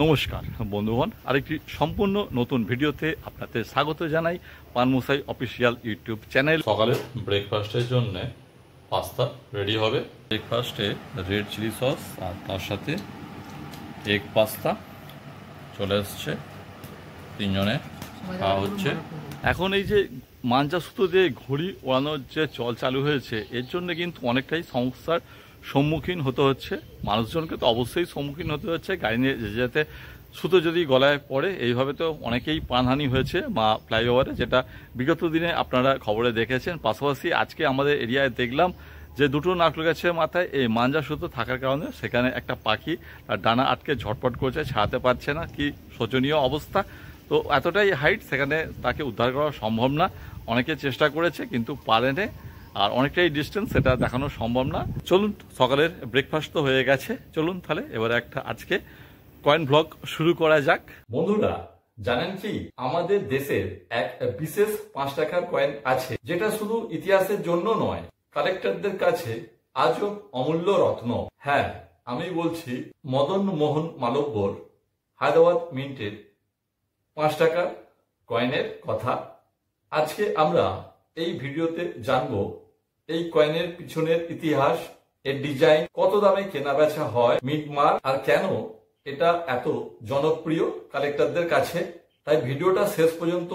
নমস্কার বন্ধুগণ, আরেকটি সম্পূর্ণ নতুন ভিডিওতে আপনাদের স্বাগত জানাই পানমশাই অফিসিয়াল ইউটিউব চ্যানেল। সকালে ব্রেকফাস্টের জন্য পাস্তা রেডি হবে। ব্রেকফাস্টে রেড চিলি সস আর তার সাথে এগ পাস্তা চলে এসছে, তিনজনে খাওয়া হচ্ছে। এখন এই যে মাঞ্জা সুতো দিয়ে ঘড়ি ওড়ানোর যে চল চালু হয়েছে, এর জন্য কিন্তু অনেকটাই সমস্যার সম্মুখীন হতে হচ্ছে। মানুষজনকে তো অবশ্যই সম্মুখীন হতে হচ্ছে, গাড়ি নিয়ে যেতে সুতো যদি গলায় পড়ে এইভাবে তো অনেকেই প্রাণহানি হয়েছে মা ফ্লাইওভারে, যেটা বিগত দিনে আপনারা খবরে দেখেছেন। পাশাপাশি আজকে আমাদের এরিয়ায় দেখলাম যে দুটো নারকেল গাছের মাথায় এই মাঞ্জা সুতো থাকার কারণে সেখানে একটা পাখি তার ডানা আটকে ঝটপট করছে, ছাড়াতে পারছে না। কি শোচনীয় অবস্থা! তো এতটাই হাইট, সেখানে তাকে উদ্ধার করা সম্ভব না। অনেকে চেষ্টা করেছে কিন্তু পারেনি, আর অনেকটাই ডিস্টেন্স, সেটা দেখানো সম্ভব না। চলুন, সকালের ব্রেকফাস্ট তো হয়ে গেছে, চলুন তাহলে এবারে একটা আজকে কয়েন ব্লগ শুরু করা যাক। বন্ধুরা, জানেন কি আমাদের দেশের এক বিশেষ 5 টাকার কয়েন আছে, যেটা শুধু ইতিহাসের জন্য নয়, কালেক্টরদের কাছে আজও অমূল্য রত্ন। হ্যাঁ, আমি বলছি মদন মোহন মালব্যর হায়দ্রাবাদ মিন্টের 5 টাকার কয়েনের কথা। আজকে আমরা এই ভিডিওতে জানবো এই কয়েনের পিছনের ইতিহাস, এর ডিজাইন, কত দামে কেনা বেচা হয় মিন্ট মার্ক, আর কেন এটা এত জনপ্রিয় কালেক্টরদের কাছে। তাই ভিডিওটা শেষ পর্যন্ত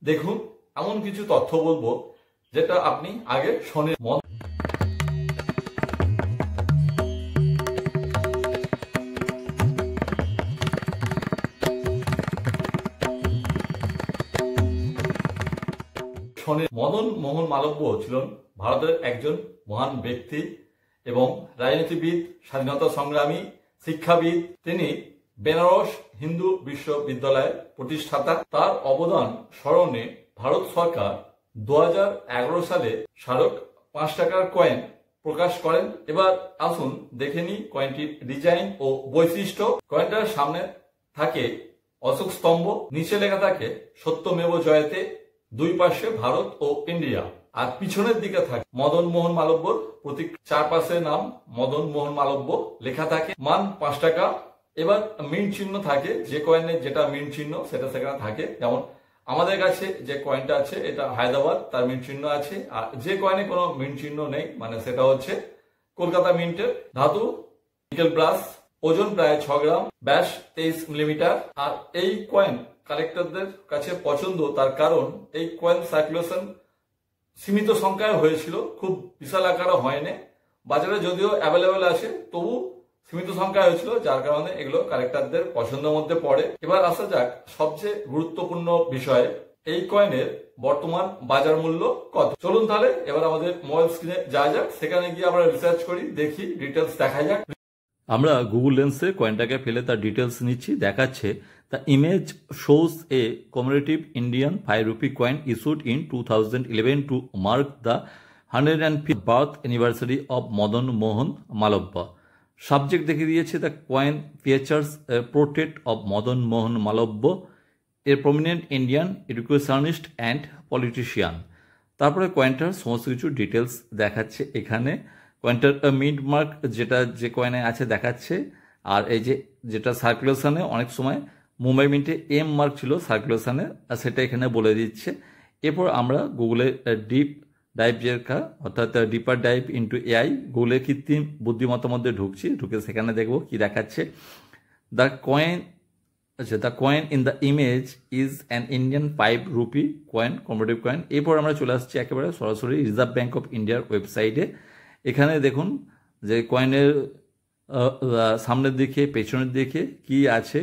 দেখুন। এমন কিছু তথ্য বলবো যেটা আপনি আগে শোনেন। মদন মোহন মালব্য ছিলেন ভারতের একজন মহান ব্যক্তি এবং রাজনীতিবিদ, স্বাধীনতা সংগ্রামী, শিক্ষাবিদ। তিনি বেনারস হিন্দু বিশ্ববিদ্যালয়ের প্রতিষ্ঠাতা। তার অবদান স্মরণে ভারত সরকার 2011 সালে স্মারক 5 টাকার কয়েন প্রকাশ করেন। এবার আসুন দেখে নিই কয়েনটির ডিজাইন ও বৈশিষ্ট্য। কয়েনটার সামনে থাকে অশোক স্তম্ভ, নিচে লেখা থাকে সত্যমেব জয়তে, দুই পাশে ভারত ও ইন্ডিয়া, আর পিছনের দিকে থাকে মদন মোহন মালব্যর প্রতীক। চারপাশে নাম মদন মোহন মালব্য লেখা থাকে। মান 5 টাকা। এবার মিন্ট চিহ্ন থাকে, যে কয়েনের যেটা মিন্ট চিহ্ন সেটা সেখানে থাকে। যেমন আমাদের কাছে যে কয়েনটা আছে এটা হায়দ্রাবাদ, তার মিন্ট চিহ্ন আছে। আর যে কয়েনে কোনো মিন্ট চিহ্ন নেই, মানে সেটা হচ্ছে কলকাতা মিন্টের। ধাতু নিকেল ব্রাস, ওজন প্রায় 6 গ্রাম, ব্যাস 23 মিলিমিটার। আর এই কয়েন কালেক্টরদের কাছে পছন্দ, তার কারণ এই কয়েন সার্কুলেশন সীমিত সংখ্যায় হয়েছিল, খুব বিশাল আকারে হয়নি। বাজারে যদিও অ্যাভেলেবেল আছে, তবু সীমিত সংখ্যা হয়েছিল, যার কারণে এগুলো কালেক্টরদের পছন্দের মধ্যে পড়ে। এবার আসা যাক সবচেয়ে গুরুত্বপূর্ণ বিষয়ে, এই কয়েনের বর্তমান বাজার মূল্য কত। চলুন তাহলে এবার আমাদের মোবাইল স্ক্রিনে যাওয়া যাক, সেখানে গিয়ে আমরা রিসার্চ করি, দেখি, ডিটেলস দেখা যাক। আমরা গুগল লেন্সে কয়েনটাকে ফেলে তার ডিটেলস নিচ্ছি। দেখাচ্ছে the image shows a commemorative Indian 5 rupee coin issued in 2011 to mark the 105th birth anniversary of Madan Mohan Malabya. Subject দেখে দিয়েছে the coin features a portrait of Madan Mohan Malabya, a prominent Indian educationist and politician. তারপরে কয়েনটার সমস্ত কিছু details দেখাচ্ছে এখানে। কয়েনটার mint mark যে কয়েনে আছে দেখাচ্ছে। আর এই যেটা সার্কুলেশনে অনেক সময় মুম্বাই মিন্টে এম মার্ক ছিল সার্কুলেশনে, সেটা এখানে বলে দিচ্ছে। এরপর আমরা গুগলে ডিপ ডাইভ অর্থাৎ ডিপার ডাইভ ইন্টু এআই, গুগলের কৃত্রিম বুদ্ধিমত্তার মধ্যে ঢুকে সেখানে দেখব কি দেখাচ্ছে। The coin in the image is an Indian 5 rupee coin, competitive coin. এরপর আমরা চলে আসছি একেবারে সরাসরি রিজার্ভ ব্যাঙ্ক অফ ইন্ডিয়ার ওয়েবসাইটে। এখানে দেখুন যে কয়েনের সামনের দিকে পেছনের দিকে কি আছে,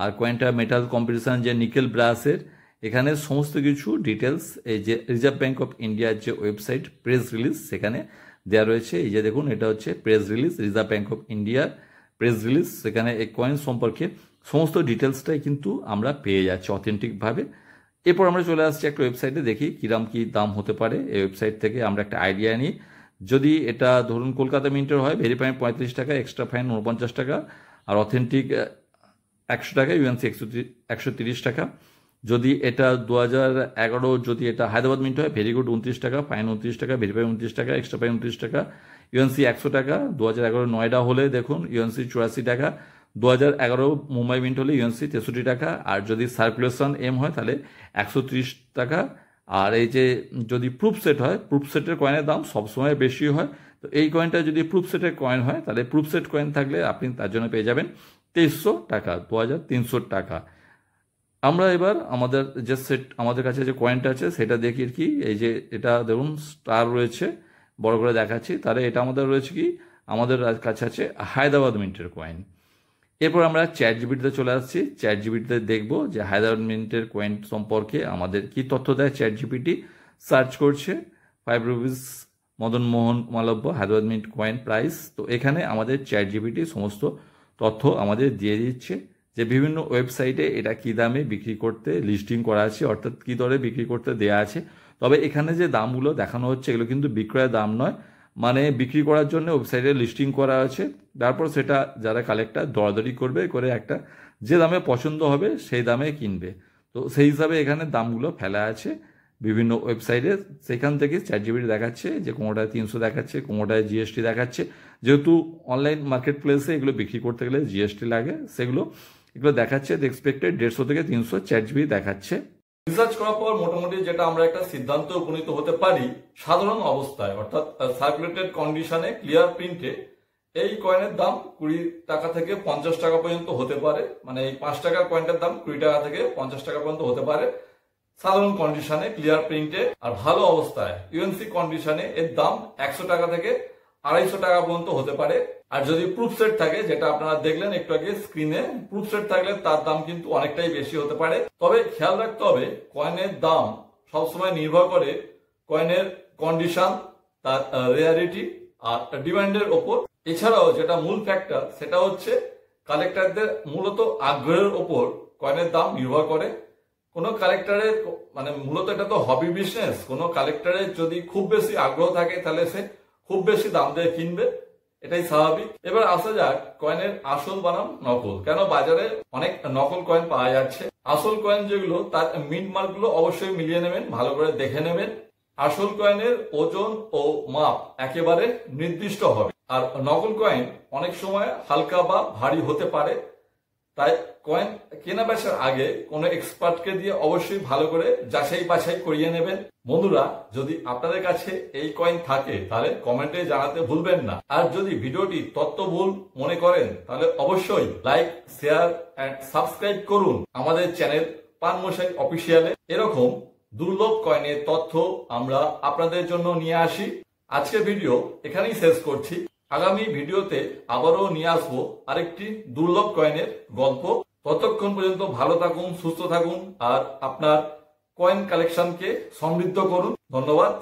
আর কয়েনটা মেটাল কম্পিটিশন যে নিকেল ব্রাসের, এখানে সমস্ত কিছু ডিটেলস এই যে রিজার্ভ ব্যাঙ্ক অফ ইন্ডিয়ার যে ওয়েবসাইট প্রেস রিলিজ সেখানে দেওয়া রয়েছে। এই যে দেখুন, এটা হচ্ছে press release, reserve bank of ইন্ডিয়ার প্রেস রিলিজ। সেখানে এই কয়েন সম্পর্কে সমস্ত ডিটেলসটাই কিন্তু আমরা পেয়ে যাচ্ছি অথেন্টিকভাবে। এরপর আমরা চলে আসছি একটা ওয়েবসাইটে, দেখি কিরম কি দাম হতে পারে। এই ওয়েবসাইট থেকে আমরা একটা আইডিয়া নিই। যদি এটা ধরুন কলকাতা মিন্টের হয়, ভেরিফাই 35 টাকা, এক্সট্রা ফাইন 49 টাকা, আর অথেন্টিক 100 টাকা, ইউএনসি 130 টাকা। যদি এটা 2011 যদি এটা হায়দ্রাবাদ মিন্ট হয়, ভেরি গুড 29 টাকা, ফাইন 29 টাকা, ভেরিফাই 29 টাকা, এক্সট্রা ফাইন 29 টাকা, ইউএনসি 100 টাকা। 2011 নয়ডা হলে দেখুন ইউএনসি 84 টাকা, 2011 মুম্বাই মিন্ট হলে ইউএনসি 63 টাকা, আর যদি সার্কুলেশন এম হয় তাহলে 130 টাকা। আর এই যে যদি প্রুফ সেট হয়, প্রুফ সেটের কয়েনের দাম সবসময় বেশি হয়। তো এই কয়েনটা যদি প্রুফ সেটের কয়েন হয় তাহলে প্রুফ সেট কয়েন থাকলে আপনি তার জন্য পেয়ে যাবেন 2300 টাকা, 2300 টাকা। আমরা এবার আমাদের যে সেট, আমাদের কাছে যে কয়েনটা আছে সেটা দেখি কি। এই যে এটা দেখুন স্টার রয়েছে, বড় করে দেখাচ্ছি। তাহলে এটা আমাদের রয়েছে কি, আমাদের কাছে আছে হায়দ্রাবাদ মিন্টের কয়েন। এরপর আমরা চ্যাট জিপিটিতে চলে আসছি। চ্যাট জিপিটিতে দেখবো যে হায়দ্রাবাদ মিন্টের কয়েন সম্পর্কে আমাদের কি তথ্য দেয়। চ্যাট জিপিটি সার্চ করছে 5 rupees Madan Mohan Malaviya Hyderabad mint coin price. তো এখানে আমাদের চ্যাট জিপিটি সমস্ত তথ্য আমাদের দিয়ে দিচ্ছে যে বিভিন্ন ওয়েবসাইটে এটা কী দামে বিক্রি করতে লিস্টিং করা আছে, অর্থাৎ কী দরে বিক্রি করতে দেয়া আছে। তবে এখানে যে দামগুলো দেখানো হচ্ছে এগুলো কিন্তু বিক্রয়ের দাম নয়, মানে বিক্রি করার জন্য ওয়েবসাইটে লিস্টিং করা আছে। তারপর সেটা যারা কালেক্টর দরাদরি করবে, করে একটা যে দামে পছন্দ হবে সেই দামে কিনবে। তো সেই হিসাবে এখানে দামগুলো ফেলা আছে বিভিন্ন ওয়েবসাইটে। সেখান থেকে চ্যাট জিপিটি দেখাচ্ছে যে কোনোটায় 300 দেখাচ্ছে, কোনোটায় জিএসটি দেখাচ্ছে। যেহেতু অনলাইন মার্কেট প্লেসে এগুলো বিক্রি করতে গেলে জিএসটি লাগে, এগুলো দেখাচ্ছে এক্সপেক্টেড 150 থেকে 300 চ্যাট জিপিটি দেখাচ্ছে। রিসার্চ করার পর মোটামুটি যেটা আমরা একটা সিদ্ধান্তে উপনীত হতে পারি, সাধারণ অবস্থায় অর্থাৎ সার্কুলেটেড কন্ডিশনে ক্লিয়ার প্রিন্টে এই কয়েনের দাম 20 টাকা থেকে 50 টাকা পর্যন্ত হতে পারে। মানে এই 5 টাকার কয়েনটার দাম 20 টাকা থেকে 50 টাকা পর্যন্ত হতে পারে সাধারণ কন্ডিশনে ক্লিয়ার প্রিন্টে। আর ভালো অবস্থায় ইউএনসি কন্ডিশনে এর দাম 100 টাকা থেকে 250 টাকা পর্যন্ত হতে পারে। আর যদি প্রুফ সেট থাকে, যেটা আপনারা দেখলেন একটু আগে স্ক্রিনে, প্রুফ সেট থাকলে তার দাম কিন্তু অনেকটাই বেশি হতে পারে। তবে খেয়াল রাখতে হবে কয়েনের দাম সবসময় নির্ভর করে কয়েনের কন্ডিশন, তার রেয়ারিটি আর ডিমান্ডের ওপর। এছাড়াও যেটা মূল ফ্যাক্টর সেটা হচ্ছে কালেক্টরদের মূলত আগ্রহের ওপর কয়েনের দাম নির্ভর করে। কোনো কালেক্টরের মানে মূলত এটা তো হবি বিজনেস, কোনো কালেক্টরের যদি খুব বেশি আগ্রহ থাকে তাহলে সে খুব বেশি দাম দিয়ে কিনবে, এটাই স্বাভাবিক। এবার আসা যাক কয়েনের আসল বনাম নকল। কেন বাজারে অনেক নকল কয়েন পাওয়া যাচ্ছে। আসল কয়েন যেগুলো তার মিন্ট মার্ক গুলো অবশ্যই মিলিয়ে নেবেন, ভালো করে দেখে নেবেন। আসল কয়েনের ওজন ও মাপ একেবারে নির্দিষ্ট হবে, আর নকল কয়েন অনেক সময় হালকা বা ভারী হতে পারে। তাই কয়েন কেনা বেচার আগে কোনো এক্সপার্টকে দিয়ে অবশ্যই ভালো করে যাচাই বাছাই করিয়ে নেবেন। বন্ধুরা, যদি আপনাদের কাছে এই কয়েন থাকে তাহলে কমেন্টে জানাতে ভুলবেন না। আর যদি ভিডিওটি তথ্যবহুল মনে করেন তাহলে অবশ্যই লাইক, শেয়ার এন্ড সাবস্ক্রাইব করুন আমাদের চ্যানেল পানমশাই অফিসিয়ালে। এরকম দুর্লভ কয়েনের তথ্য আমরা আপনাদের জন্য নিয়ে আসি। আজকের ভিডিও এখানেই শেষ করছি। আগামী ভিডিওতে আবারও নিয়ে আসবো আরেকটি দুর্লভ কয়েনের গল্প। ততক্ষণ পর্যন্ত ভালো থাকুন, সুস্থ থাকুন আর আপনার কয়েন কালেকশনকে সমৃদ্ধ করুন। ধন্যবাদ।